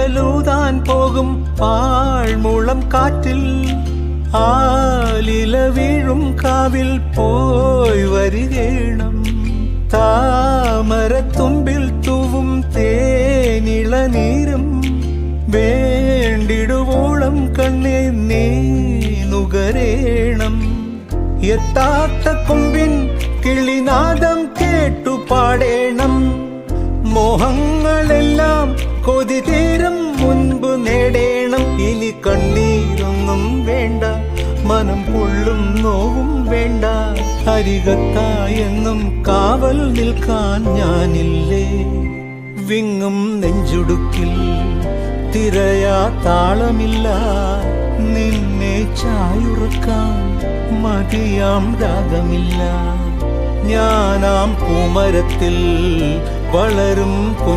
നിഴലൂതാൻ പോകും പാഴ്മുളം കാറ്റിൽ ആലില വീഴും കാവിൽ പോയി വരികേണം താമരത്തുമ്പിൽ തൂവും തേനിളനീരും വേണ്ടിടുവോളം കണ്ണേ നീ നുകരേണം എത്താത്ത കൊമ്പിൻ കിളിനാദം കേട്ടു പാടേണം മോഹങ്ങളെല്ലാം കൊതി തീരും മുൻപ് നേടേണം ഇനി കണ്ണീരൊന്നും വേണ്ട മനം പൊള്ളും നോവും വേണ്ട അരികത്തായെന്നും കാവൽ നിൽക്കാൻ ഞാനില്ലേ വിങ്ങും നെഞ്ചുടുക്കിൽ തിരയാ താളമില്ല നിന്നെ ചായുറക്കാൻ മതിയാം രാഗമില്ല ഞാനാം പൂമരത്തിൽ വളരും കുഞ്ഞു